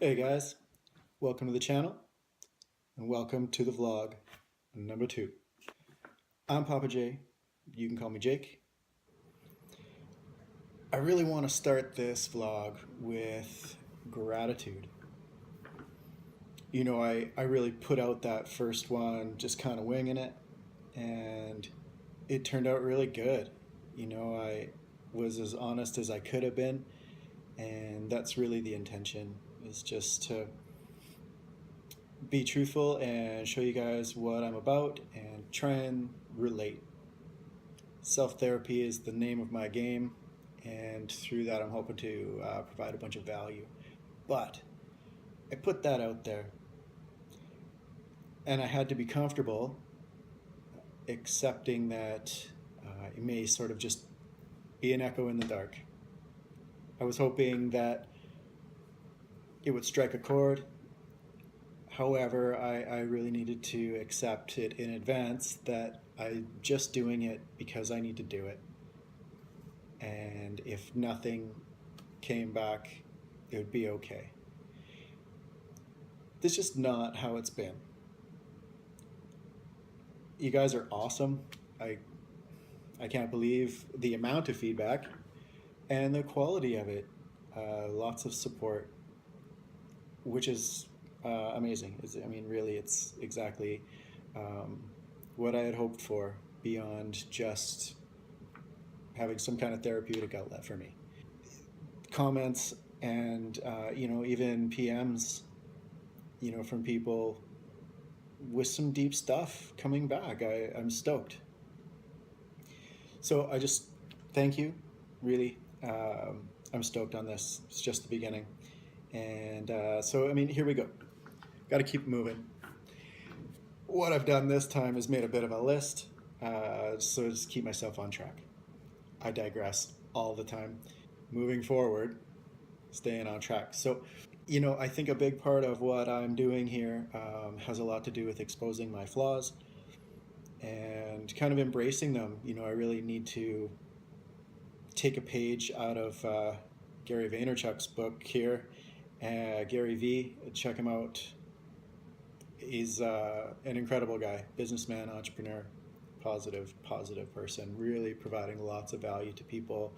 Hey guys, welcome to the channel and welcome to the vlog number 2. I'm PoppahJ, you can call me Jake. I really want to start this vlog with gratitude. I really put out that first one just kind of winging it, and it turned out really good. I was as honest as I could have been, and that's really the intention, is just to be truthful and show you guys what I'm about and try and relate. Self-therapy is the name of my game, and through that I'm hoping to provide a bunch of value. But I put that out there, and I had to be comfortable accepting that it may sort of just be an echo in the dark. I was hoping that it would strike a chord. However, I really needed to accept it in advance that I'm just doing it because I need to do it. And if nothing came back, it would be okay. This is just not how it's been. You guys are awesome. I can't believe the amount of feedback and the quality of it. Lots of support, which is amazing. Really, it's exactly what I had hoped for, beyond just having some kind of therapeutic outlet for me. Comments and even PMs, from people with some deep stuff coming back. I'm stoked. So I just thank you, really. I'm stoked on this. It's just the beginning. And here we go. Got to keep moving. What I've done this time is made a bit of a list, so just keep myself on track. I digress all the time. Moving forward, staying on track. So, I think a big part of what I'm doing here has a lot to do with exposing my flaws and kind of embracing them. I really need to take a page out of Gary Vaynerchuk's book here. Gary V, check him out. He's an incredible guy, businessman, entrepreneur, positive person, really providing lots of value to people.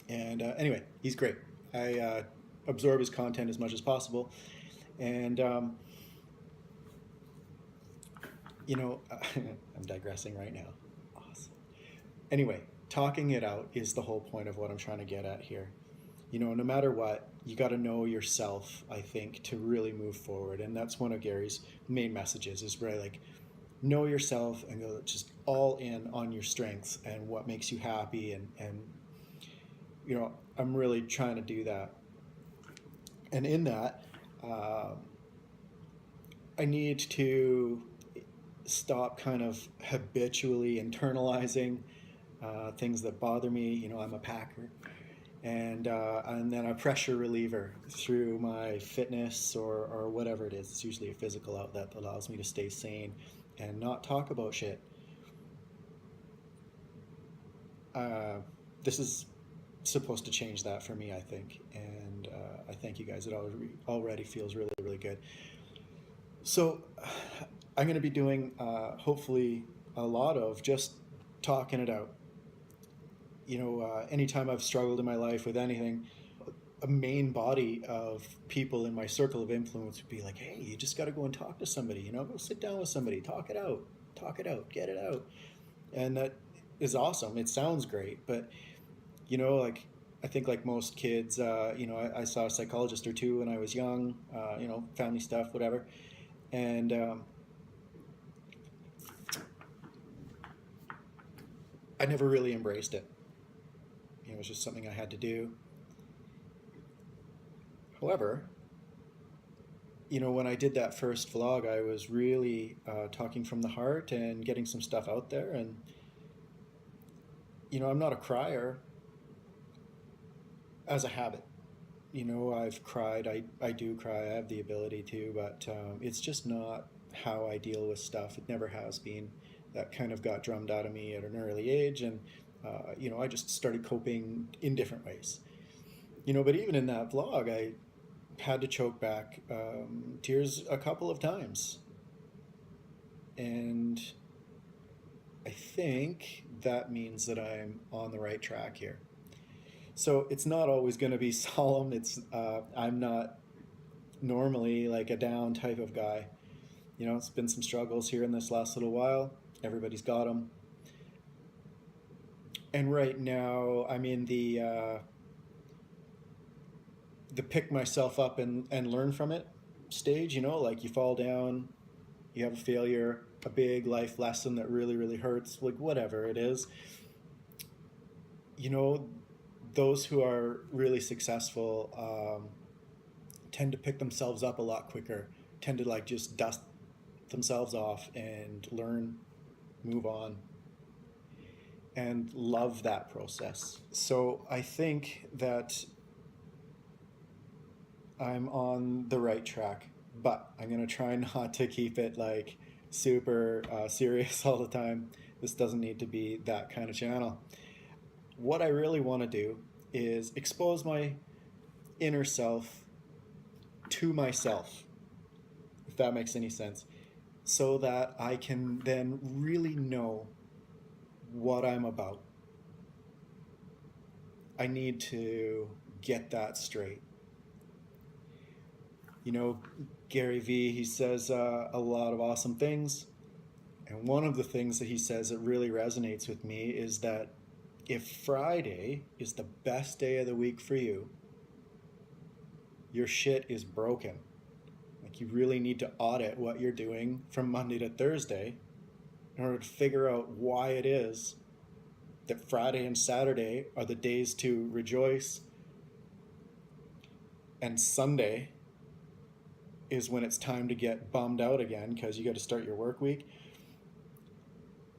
Anyway, he's great. I absorb his content as much as possible. And, I'm digressing right now. Awesome. Anyway, talking it out is the whole point of what I'm trying to get at here. No matter what, you got to know yourself, I think, to really move forward. And that's one of Gary's main messages, is really like, know yourself and go just all in on your strengths and what makes you happy. And I'm really trying to do that. And in that, I need to stop kind of habitually internalizing things that bother me. I'm a packer. And then a pressure reliever through my fitness or whatever it is. It's usually a physical outlet that allows me to stay sane and not talk about shit. This is supposed to change that for me, I think, and I thank you guys. It already feels really, really good. So I'm going to be doing hopefully a lot of just talking it out. Anytime I've struggled in my life with anything, a main body of people in my circle of influence would be like, hey, you just got to go and talk to somebody, go sit down with somebody, talk it out, get it out. And that is awesome. It sounds great, but I think like most kids, I saw a psychologist or two when I was young, family stuff, whatever. And I never really embraced it. It was just something I had to do. However, when I did that first vlog, I was really talking from the heart and getting some stuff out there. And, I'm not a crier as a habit. I've cried. I do cry. I have the ability to, but it's just not how I deal with stuff. It never has been. That kind of got drummed out of me at an early age, and I just started coping in different ways. But even in that vlog, had to choke back tears a couple of times. And I think that means that I'm on the right track here. So it's not always going to be solemn. I'm not normally like a down type of guy. You know, it's been some struggles here in this last little while. Everybody's got them. And right now, I'm in the pick myself up and learn from it stage. You know, like you fall down, you have a failure, a big life lesson that really, really hurts, like whatever it is. You know, those who are really successful tend to pick themselves up a lot quicker, tend to like just dust themselves off and learn, move on, and love that process. So I think that I'm on the right track, but I'm going to try not to keep it like super serious all the time. This doesn't need to be that kind of channel. What I really want to do is expose my inner self to myself, if that makes any sense, so that I can then really know what I'm about. I need to get that straight. You know, Gary Vee, he says a lot of awesome things. And one of the things that he says that really resonates with me is that if Friday is the best day of the week for you, your shit is broken. Like you really need to audit what you're doing from Monday to Thursday in order to figure out why it is that Friday and Saturday are the days to rejoice, and Sunday is when it's time to get bummed out again because you got to start your work week.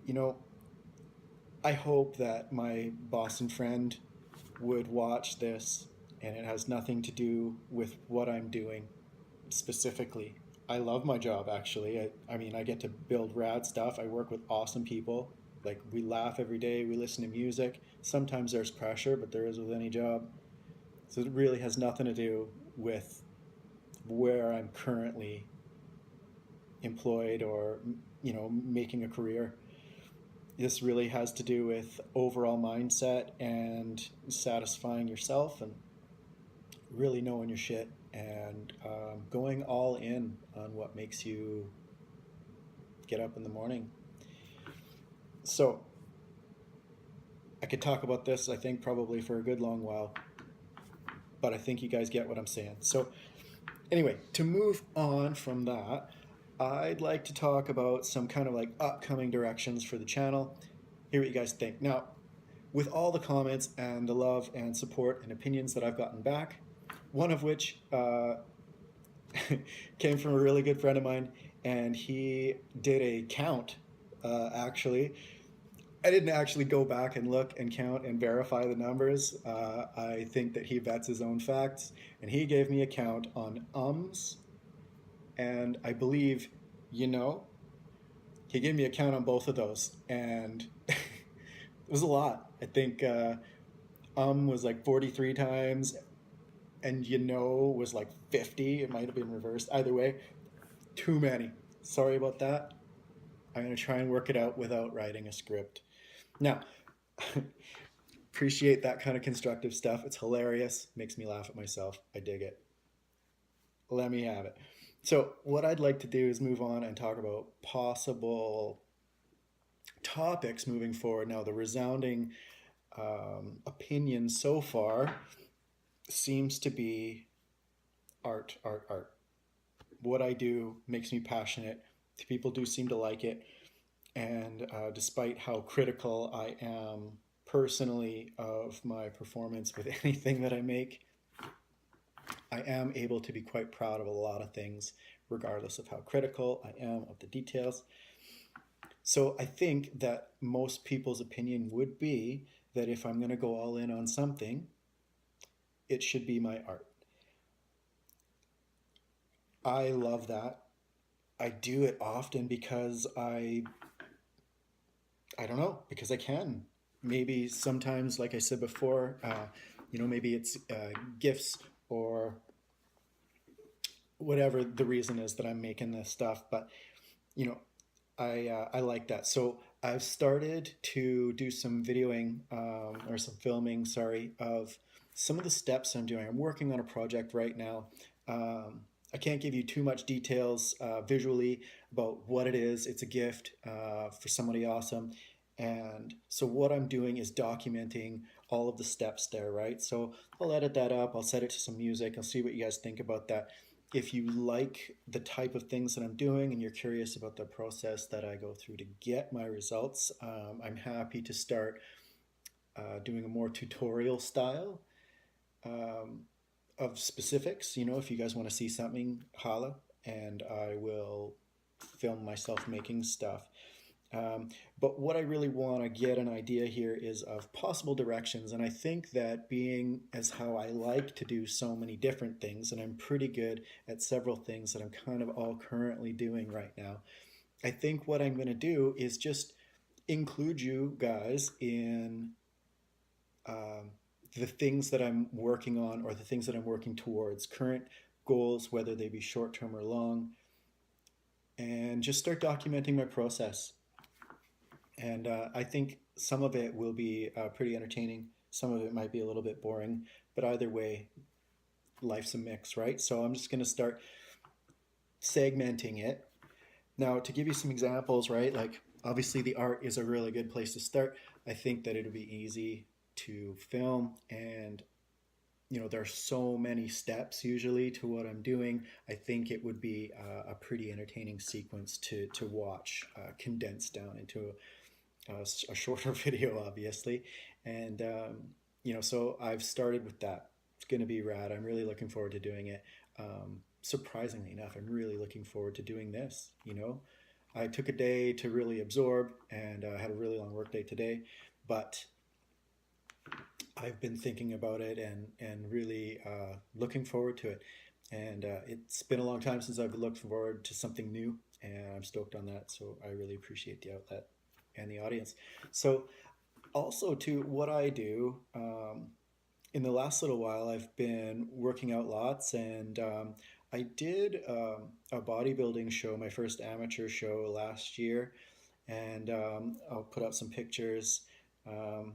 You know, I hope that my Boston friend would watch this, and it has nothing to do with what I'm doing specifically. I love my job, actually. I mean, I get to build rad stuff. I work with awesome people. Like, we laugh every day, we listen to music. Sometimes there's pressure, but there is with any job. So it really has nothing to do with where I'm currently employed or, you know, making a career. This really has to do with overall mindset and satisfying yourself and really knowing your shit and going all in on what makes you get up in the morning. So I could talk about this, I think, probably for a good long while, but I think you guys get what I'm saying. So anyway, to move on from that, I'd like to talk about some kind of like upcoming directions for the channel. Hear what you guys think. Now, with all the comments and the love and support and opinions that I've gotten back, one of which came from a really good friend of mine, and he did a count, actually. I didn't actually go back and look and count and verify the numbers. I think that he vets his own facts, and he gave me a count on ums, and I believe, you know, he gave me a count on both of those, and it was a lot. I think was like 43 times, and you know was like 50. It might have been reversed. Either way, too many. Sorry about that. I'm going to try and work it out without writing a script. Now, appreciate that kind of constructive stuff. It's hilarious. Makes me laugh at myself. I dig it. Let me have it. So, what I'd like to do is move on and talk about possible topics moving forward. Now, the resounding opinion so far seems to be art, art, art. What I do makes me passionate. People do seem to like it. And despite how critical I am personally of my performance with anything that I make, I am able to be quite proud of a lot of things, regardless of how critical I am of the details. So I think that most people's opinion would be that if I'm going to go all in on something, it should be my art. I love that. I do it often because I don't know, because I can. Maybe sometimes, like I said before, you know, maybe it's gifts or whatever the reason is that I'm making this stuff. But you know, I like that. So I've started to do some videoing or some filming, sorry, of some of the steps I'm doing. I'm working on a project right now. I can't give you too much details visually about what it is. It's a gift for somebody awesome. And so what I'm doing is documenting all of the steps there, right? So I'll edit that up. I'll set it to some music. I'll see what you guys think about that. If you like the type of things that I'm doing and you're curious about the process that I go through to get my results, I'm happy to start doing a more tutorial style um, of specifics. You know, if you guys want to see something, holla, and I will film myself making stuff. But what I really want to get an idea here is of possible directions. And I think that being as how I like to do so many different things, and I'm pretty good at several things that I'm kind of all currently doing right now, I think what I'm going to do is just include you guys in um, the things that I'm working on or the things that I'm working towards, current goals, whether they be short term or long, and just start documenting my process. And I think some of it will be pretty entertaining. Some of it might be a little bit boring, but either way, life's a mix, right? So I'm just going to start segmenting it. Now, to give you some examples, right? Like, obviously, the art is a really good place to start. I think that it'll be easy to film, and there are so many steps usually to what I'm doing. I think it would be a pretty entertaining sequence to watch, condensed down into a shorter video, obviously. And, so I've started with that. It's going to be rad. I'm really looking forward to doing it. Surprisingly enough, I'm really looking forward to doing this. I took a day to really absorb and had a really long work day today, but I've been thinking about it and really looking forward to it. And it's been a long time since I've looked forward to something new, and I'm stoked on that. So I really appreciate the outlet and the audience. So also to what I do, in the last little while, I've been working out lots, and I did a bodybuilding show, my first amateur show last year, and I'll put out some pictures. Um,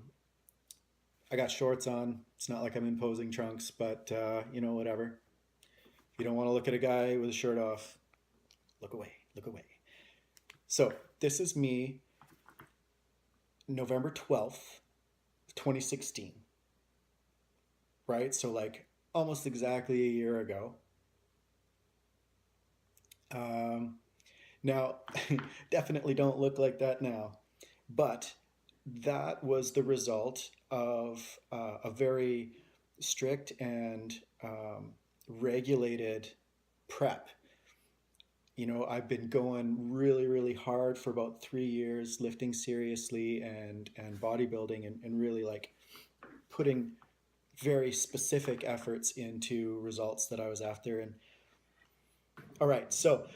I got shorts on. It's not like I'm in posing trunks, but whatever. If you don't want to look at a guy with a shirt off, look away, look away. So this is me, November 12th, 2016, right? So like almost exactly a year ago. Now, definitely don't look like that now, but that was the result of a very strict and regulated prep. I've been going really, really hard for about 3 years, lifting seriously and bodybuilding and really like putting very specific efforts into results that I was after. And all right, so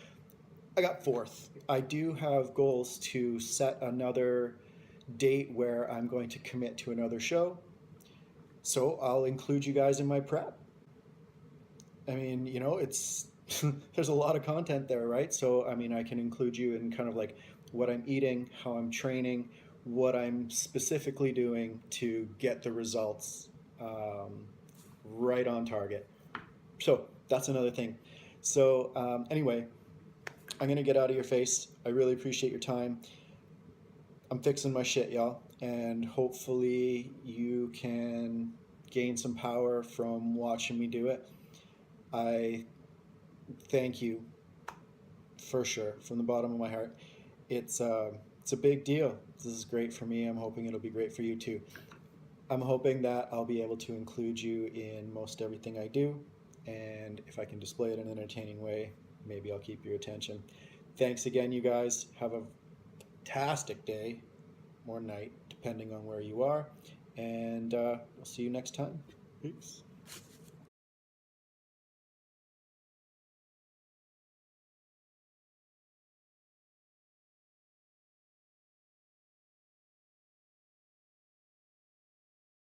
I got fourth. I do have goals to set another date where I'm going to commit to another show. So I'll include you guys in my prep. I mean, it's there's a lot of content there, right? So I mean, I can include you in kind of like what I'm eating, how I'm training, what I'm specifically doing to get the results right on target. So that's another thing. So anyway, I'm gonna get out of your face. I really appreciate your time. I'm fixing my shit, y'all, and hopefully you can gain some power from watching me do it. I thank you for sure from the bottom of my heart. It's a big deal. This is great for me. I'm hoping it'll be great for you too. I'm hoping that I'll be able to include you in most everything I do, and if I can display it in an entertaining way, maybe I'll keep your attention. Thanks again, you guys. Have a fantastic day or night, depending on where you are, and we'll see you next time. Peace.